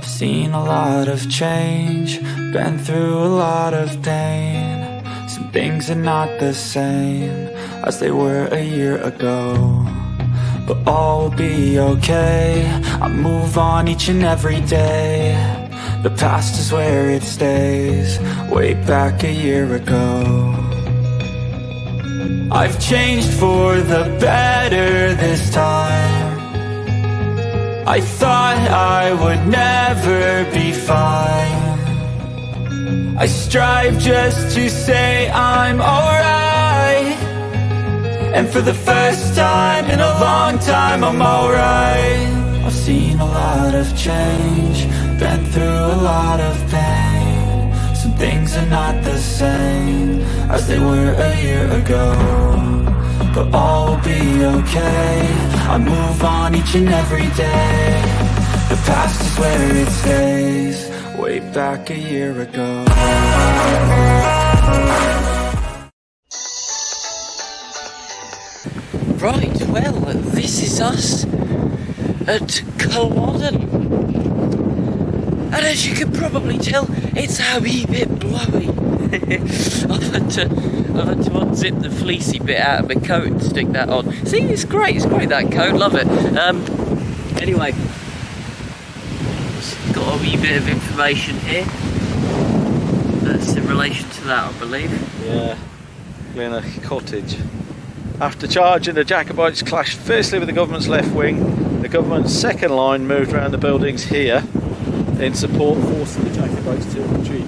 I've seen a lot of change, been through a lot of pain. Some things are not the same as they were a year ago, but all will be okay. I move on each and every day. The past is where it stays, way back a year ago. I've changed for the better this time. I thought I would never be fine. I strive just to say I'm alright, and for the first time in a long time I'm alright. I've seen a lot of change, been through a lot of pain. Some things are not the same as they were a year ago, but all will be okay. I move on each and every day. The past is where it stays, way back a year ago. Right, well, this is us at Culloden. And as you can probably tell, it's a wee bit blowy. I've had to unzip the fleecy bit out of my coat and stick that on. See, it's great that coat, love it. Anyway, got a wee bit of information here that's in relation to that, I believe. Yeah, we're in a cottage. After charging, the Jacobites clashed fiercely with the government's left wing. The government's second line moved around the buildings here in support, forcing the Jacobites to retreat.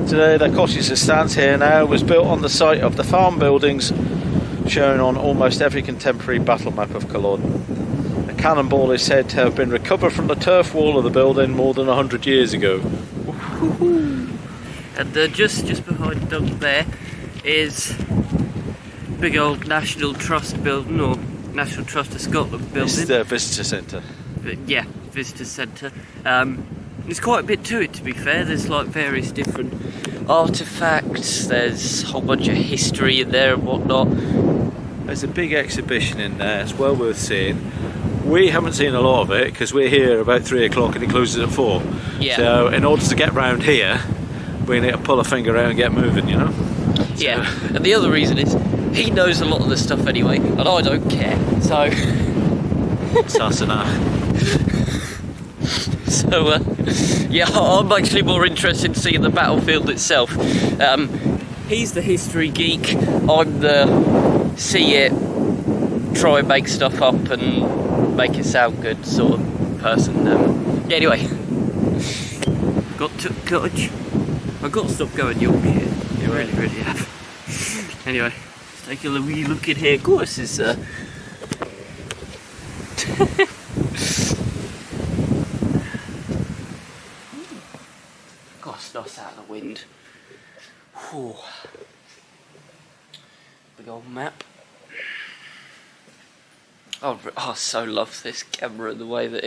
Today, the cottage that stands here now was built on the site of the farm buildings shown on almost every contemporary battle map of Culloden. A cannonball is said to have been recovered from the turf wall of the building more than 100 years ago. And just behind Dunc there is big old National Trust building, or National Trust of Scotland building. This is the visitor centre. Yeah, visitor centre. There's quite a bit to it, to be fair. There's like various different artefacts, there's a whole bunch of history in there and whatnot. There's a big exhibition in there, it's well worth seeing. We haven't seen a lot of it because we're here about 3 o'clock and it closes at 4. Yeah. So in order to get round here, we need to pull a finger out and get moving, you know? Yeah, and the other reason is he knows a lot of the stuff anyway, and I don't care, so... Sasana. So, yeah, I'm actually more interested in seeing the battlefield itself. He's the history geek, I'm the see it, try and make stuff up and make it sound good sort of person. Anyway, got to cottage. I've got to stop going Yorkshire. You really have. Anyway, let's take a wee look in here. Of course, it's God, it's nice out of the wind. Whew. Big old map. I so love this camera, the way that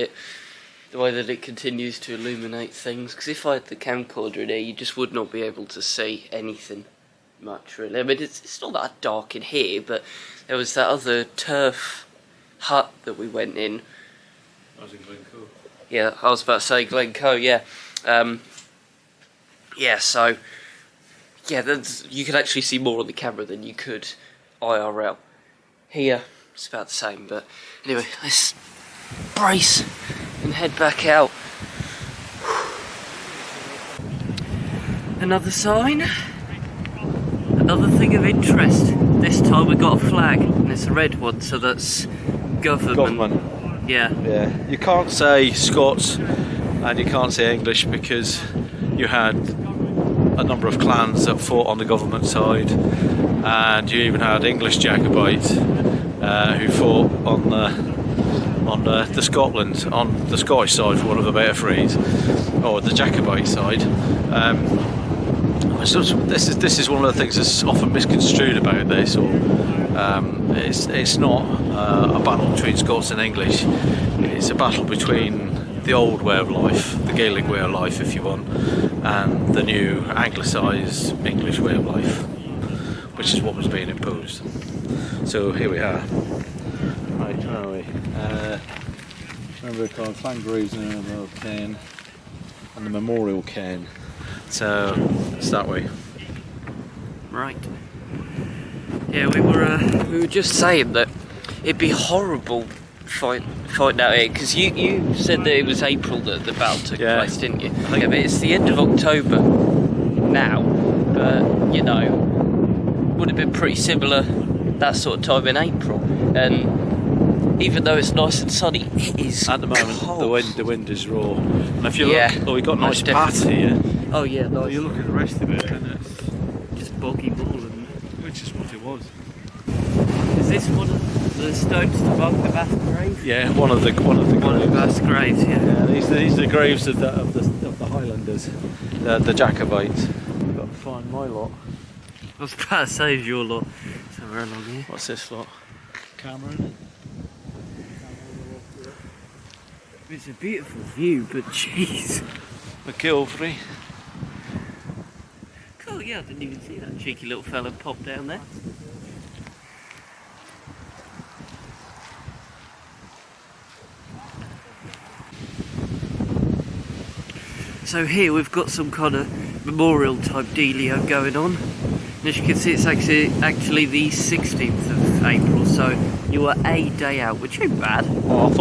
it continues to illuminate things. Because if I had the camcorder in here, you just would not be able to see anything much, really. I mean, it's not that dark in here, but there was that other turf hut that we went in. I was in Glencoe. Yeah, I was about to say Glencoe, yeah. Yeah, so... yeah, you can actually see more on the camera than you could IRL. Here, it's about the same, but anyway, let's brace and head back out. Another sign, another thing of interest. This time we got a flag, and it's a red one, so that's government. Yeah. Yeah. You can't say Scots and you can't say English because you had a number of clans that fought on the government side, and you even had English Jacobites who fought on the Scotland, on the Scottish side, for want of a better phrase, or the Jacobite side. So this is one of the things that's often misconstrued about this, or it's not a battle between Scots and English. It's a battle between the old way of life, the Gaelic way of life if you want, and the new anglicised English way of life, which is what was being imposed. So here we are. Right, where are we? Remember, the called Clan Graves and the cairn and the memorial cairn. So it's that way. Right. Yeah, we were just saying that it'd be horrible fighting out here, because you said that it was April that the battle took place, didn't you? Yeah, but it's the end of October now, but you know, would have been pretty similar that sort of time in April, and even though it's nice and sunny, it is at the moment cold. the wind is raw. And if you look, we've got nice paths here. Oh yeah, nice. Well, you look at the rest of it, and it's just boggy moorland. which is what it was. Is this one of the stones to mark the mass grave? Yeah, one of the mass graves. Yeah. These are the graves of the Highlanders, the Jacobites. I've got to find my lot. I was about to say your lot somewhere along here. What's this lot? Cameron. It's a beautiful view, but jeez. McGilvery. Cool, yeah, I didn't even see that cheeky little fella pop down there. So here we've got some kind of memorial type dealio going on. And as you can see, it's actually the 16th of April, so you were a day out, which ain't bad. Well,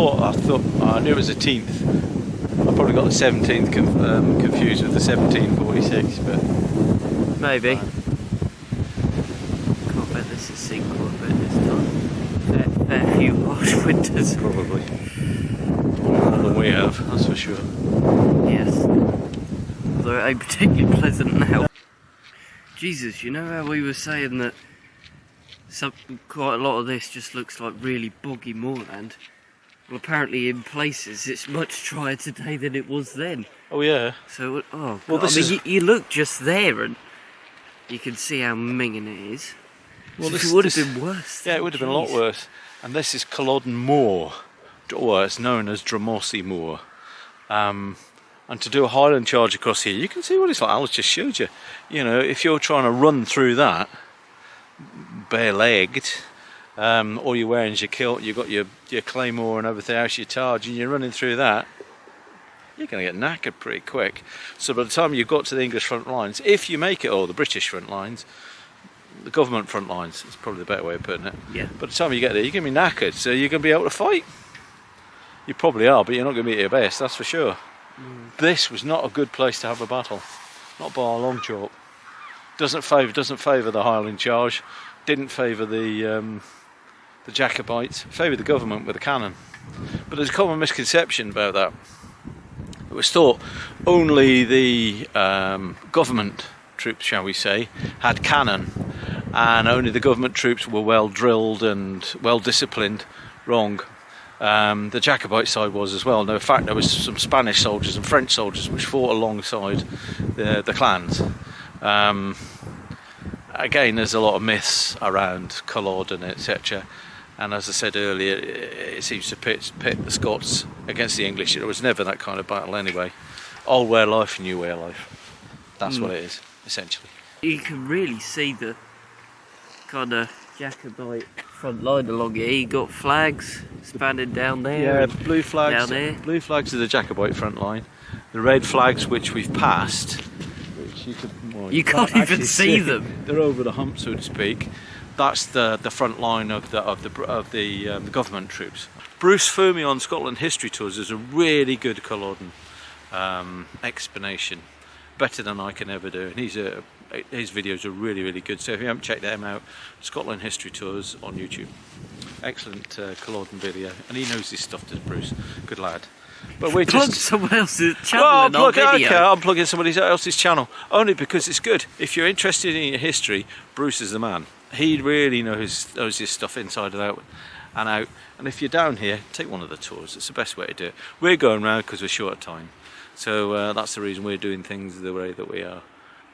I knew it was the 10th. I probably got the 17th confused with the 1746, but maybe. Can't bet this is seen quite a bit this time. Fair few harsh winters. probably more than we have, that's for sure. Yes. Although it ain't particularly pleasant now. Jesus, you know how we were saying that quite a lot of this just looks like really boggy moorland? Well, apparently in places it's much drier today than it was then. Oh yeah. So, oh, well, God. I mean, you look just there and you can see how minging it is. Well, it would have been worse. Yeah, it would have been a lot worse. And this is Culloden Moor, or it's known as Dramossy Moor. And to do a Highland charge across here, you can see what it's like. Alice just showed you. You know, if you're trying to run through that, bare-legged, all you're wearing is your kilt, you've got your claymore and everything else, your targe, and you're running through that, you're going to get knackered pretty quick. So by the time you've got to the English front lines, if you make it, or the British front lines, the government front lines, is probably the better way of putting it. Yeah. By the time you get there, you're going to be knackered, so you're going to be able to fight. You probably are, but you're not going to be at your best, that's for sure. This was not a good place to have a battle, not by a long chalk. Doesn't favour the Highland charge, didn't favour the Jacobites, favoured the government with a cannon. But there's a common misconception about that. It was thought only the government troops, shall we say, had cannon, and only the government troops were well drilled and well disciplined. Wrong. The Jacobite side was as well. No, in fact, there was some Spanish soldiers and French soldiers which fought alongside the clans. Again, there's a lot of myths around Culloden, etc. And as I said earlier, it seems to pit the Scots against the English. It was never that kind of battle anyway. Old way of life, new way of life. That's what it is, essentially. You can really see the kind of Jacobite front line along here. You got flags spanning down there. Yeah, blue flags. Down there. Blue flags are the Jacobite front line. The red flags, which we've passed, which you can't even see them. They're over the hump, so to speak. That's the front line of the government troops. Bruce Fermi on Scotland History Tours is a really good Culloden explanation, better than I can ever do. And his videos are really, really good. So if you haven't checked them out, Scotland History Tours on YouTube. Excellent Culloden video, and he knows his stuff, does Bruce. Good lad. But we're plug just someone else's channel. I'm plugging somebody else's channel only because it's good. If you're interested in your history, Bruce is the man. He really knows his stuff inside and out. And if you're down here, take one of the tours. It's the best way to do it. We're going round because we're short of time, so that's the reason we're doing things the way that we are.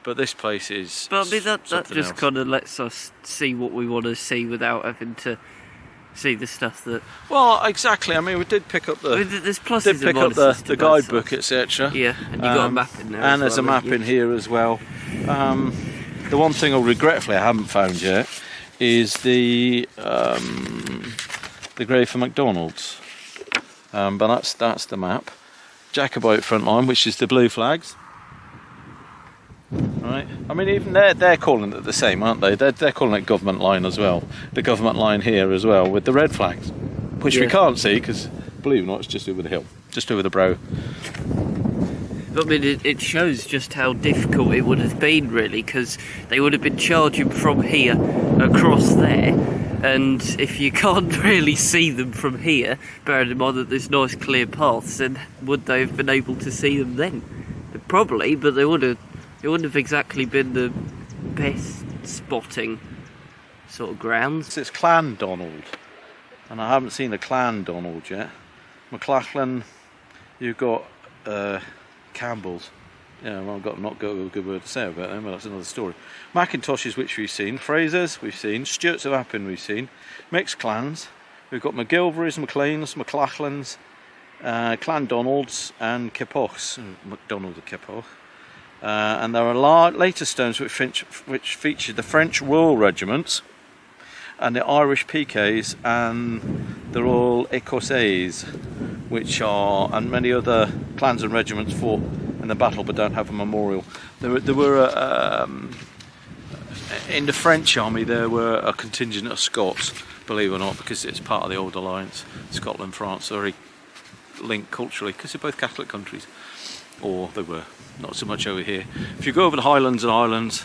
But this place is. But I mean, that just else. kind of lets us see what we want to see without having to see the stuff that. Well, exactly. I mean, we did pick up there's pluses and minuses the guidebook, etc. Yeah, and you got a map in there. And there's a map in here as well. The one thing, regretfully, I haven't found yet is the grave for McDonald's. but that's the map. Jacobite front line, which is the blue flags. Right. I mean, even they're calling it the same, aren't they? They're calling it government line as well. The government line here as well, with the red flags, which we can't see because, believe it or not, it's just over the hill, just over the brow. I mean, it shows just how difficult it would have been, really, because they would have been charging from here across there, and if you can't really see them from here, bearing in mind that there's nice clear paths, then would they have been able to see them then? Probably, but it wouldn't have exactly been the best spotting sort of grounds. It's Clan Donald, and I haven't seen a Clan Donald yet. McLachlan, you've got Campbell's. Yeah, well, I've not got a good word to say about them, but that's another story. Macintoshes, which we've seen. Frasers, we've seen. Stuarts of Appin, we've seen. Mixed clans. We've got McGilvery's, McLean's, McLachlans, Clan Donalds, and Kippochs. McDonald and Kippoch. And there are later stones which feature the French Royal Regiments and the Irish PKs and the Royal Écossais, which are, and many other clans and regiments fought in the battle but don't have a memorial. There were in the French army there were a contingent of Scots, believe it or not, because it's part of the old alliance. Scotland, France, are very linked culturally because they're both Catholic countries, or they were. Not so much over here. If you go over the Highlands and Islands,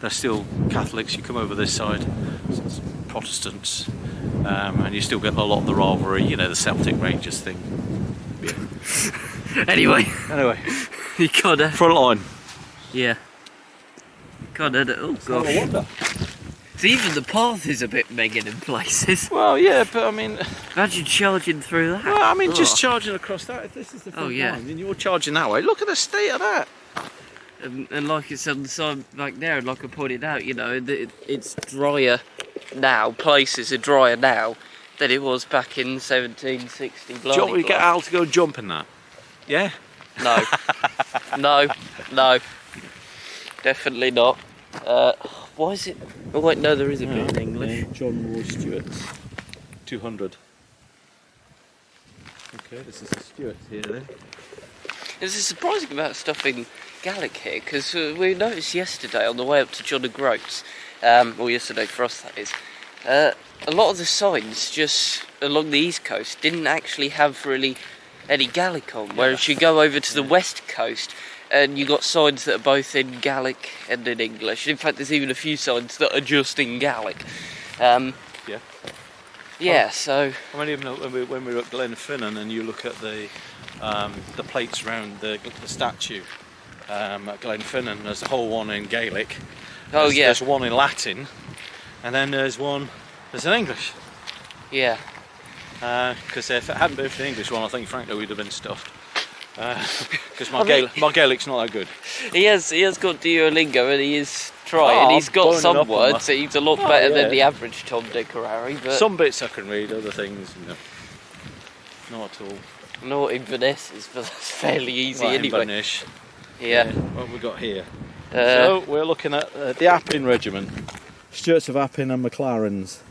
they're still Catholics. You come over this side, it's Protestants, and you still get a lot of the rivalry, you know, the Celtic Rangers thing. Yeah. Anyway, you gotta front line. Yeah. Gotta. Oh gosh. No wonder. So even the path is a bit megging in places. Well, yeah, but I mean, imagine charging through that. Well, I mean, just charging across that. If this is the front line, and you're charging that way. Look at the state of that. And like it's on the side back there, and like I pointed out, you know, it's drier now. Places are drier now than it was back in 1760. Do you want me to get Al to go jump in that? Yeah. No. no. Definitely not. Why is it? Oh wait, no, there is a bit in English. John Moore Stuart, 200. Okay, this is the Stuarts here then. There's a surprising amount of stuff in Gaelic here, because we noticed yesterday on the way up to John O'Groats, or yesterday for us that is, a lot of the signs just along the east coast didn't actually have really any Gaelic on, whereas you go over to the west coast and you got signs that are both in Gaelic and in English. In fact, there's even a few signs that are just in Gaelic. So I mean, even when we were at Glenfinnan and you look at the plates around the statue at Glenfinnan, there's a whole one in Gaelic. There's one in Latin, and then there's one in English. Yeah. Because if it hadn't been for the English one, I think frankly we'd have been stuffed. Because my Gaelic's not that good. He has got Duolingo and he is trying. He's got some words. He's a lot better than the average Tom, Dick or Harry. But some bits I can read, other things, not at all. Not Inverness, but that's fairly easy anyway. Inverness. Yeah. What have we got here? So we're looking at the Appin Regiment. Stuarts of Appin and McLarens.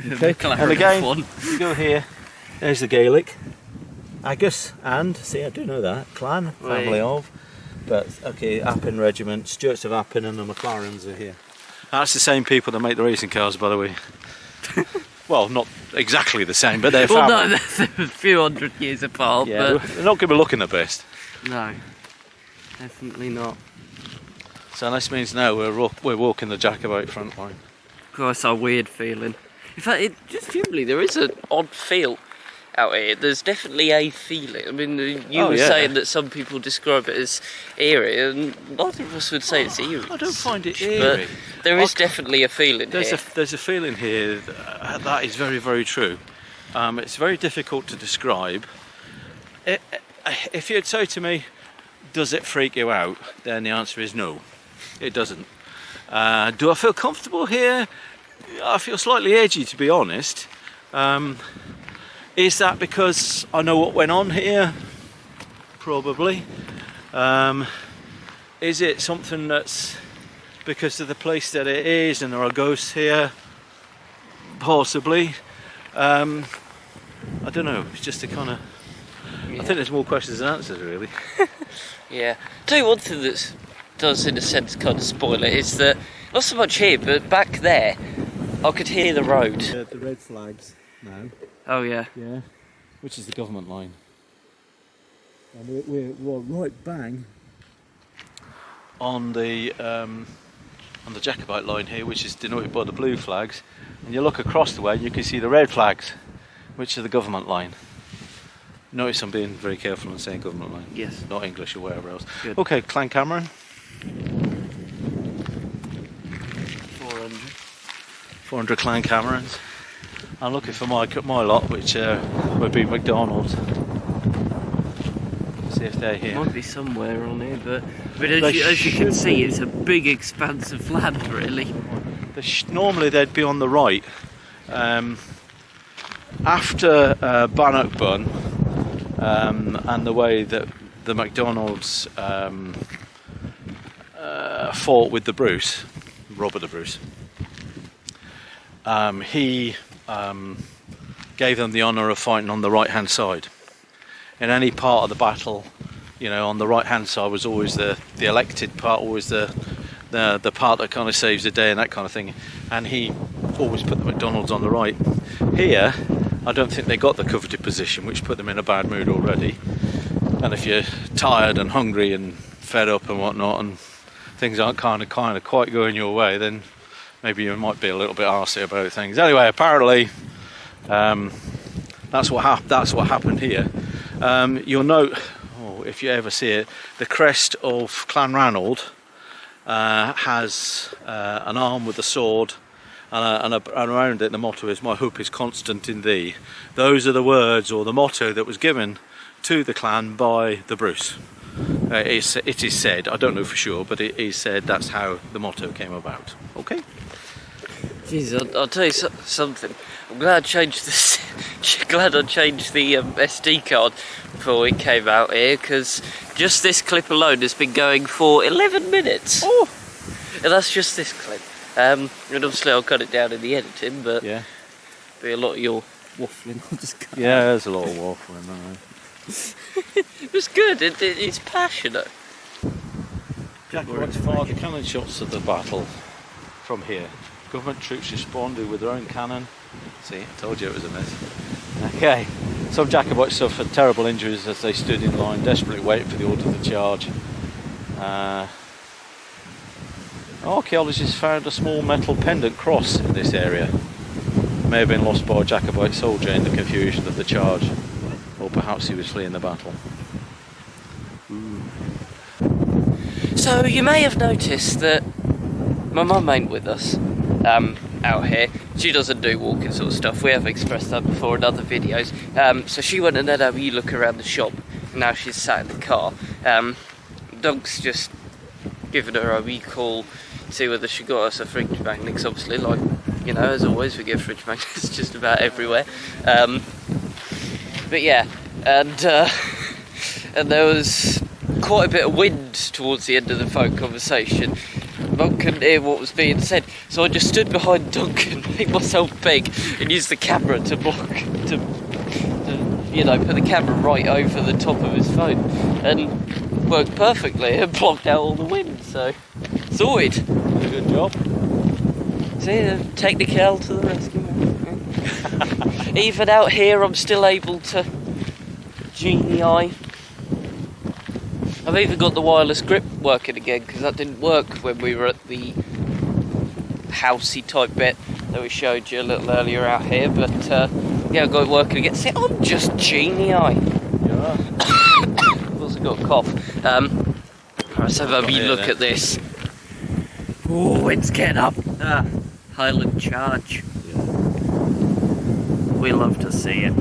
Okay. And again, you go here, there's the Gaelic. Agus and, see, I do know that, clan, family of. But, okay, Appin Regiment, Stuarts of Appin and the McLarens are here. That's the same people that make the racing cars, by the way. Well, not exactly the same, but they're family. Well, no, they're a few hundred years apart. Yeah, but they're not going to be looking the best. No, definitely not. So this means now we're walking the Jacobite front line. God, it's a weird feeling. In fact, just generally, there is an odd feel out here. There's definitely a feeling. I mean, you were saying that some people describe it as eerie, and neither of us would say it's eerie. I don't find it eerie. But there is definitely a feeling here. There's a feeling here that is very, very true. It's very difficult to describe. If you'd say to me, does it freak you out? Then the answer is no, it doesn't. Do I feel comfortable here? I feel slightly edgy, to be honest. Is that because I know what went on here? Probably. Is it something that's because of the place that it is and there are ghosts here? Possibly. I don't know, it's just a kind of... I think there's more questions than answers, really. Yeah. Tell you one thing that does, in a sense, kind of spoil it, is that, not so much here, but back there, I could hear the road. The red flags now. Oh, yeah. Yeah, which is the government line. And we're right bang on the Jacobite line here, which is denoted by the blue flags. And you look across the way and you can see the red flags, which are the government line. Notice I'm being very careful in saying government line. Yes. Not English or wherever else. Good. Okay, Clan Cameron. 400 Clan Camerons. I'm looking for my lot, which would be McDonald's. See if they're here. Might be somewhere on here, but as you can see, it's a big expanse of land, really. Normally they'd be on the right. After Bannockburn and the way that the McDonald's fought with the Bruce, Robert the Bruce, he gave them the honour of fighting on the right hand side. In any part of the battle, you know, on the right hand side was always the elected part, always the part that kind of saves the day and that kind of thing, and he always put the McDonald's on the right. Here I don't think they got the coveted position, which put them in a bad mood already, and if you're tired and hungry and fed up and whatnot and things aren't kind of quite going your way, then maybe you might be a little bit arsey about things. Anyway, apparently that's what happened here. You'll note, if you ever see it, the crest of Clan Ranald has an arm with a sword, and around it the motto is "My hope is constant in thee." Those are the words or the motto that was given to the clan by the Bruce. It is said, I don't know for sure, but it is said that's how the motto came about. Okay. Jeez, I'll tell you something. I'm glad I changed this. Glad I changed the SD card before it came out here, because just this clip alone has been going for 11 minutes. Oh, and that's just this clip. And obviously I'll cut it down in the editing, but yeah, be a lot of your waffling. I'll just cut yeah, there's a lot of waffling. It was good. It's passionate. Jacobite fired the cannon shots of the battle from here. Government troops responded with their own cannon. See, I told you it was a mess. Okay, some Jacobites suffered terrible injuries as they stood in line, desperately waiting for the order to charge. Archaeologists found a small metal pendant cross in this area. It may have been lost by a Jacobite soldier in the confusion of the charge, or perhaps he was fleeing the battle. Ooh. So you may have noticed that my mum ain't with us out here. She doesn't do walking sort of stuff. We have expressed that before in other videos. So she went and had a wee look around the shop. Now she's sat in the car. Dunc's just given her a wee call to see whether she got us a fridge magnet. 'Cause obviously, like, you know, as always, we get fridge magnets just about everywhere. But yeah, and there was quite a bit of wind towards the end of the phone conversation. Mum couldn't hear what was being said, so I just stood behind Dunc and made myself big and used the camera to you know, put the camera right over the top of his phone, and worked perfectly. It blocked out all the wind, so sorted. Good job. See, technical to the rescue. Even out here, I'm still able to genie eye. I've even got the wireless grip working again, because that didn't work when we were at the housey type bit that we showed you a little earlier out here, but yeah, I got it working again. See, I'm just genie eye. Yeah. I've also got a cough. Let's have a wee look at this. Oh, it's getting up. Highland Charge. Yeah. We love to see it.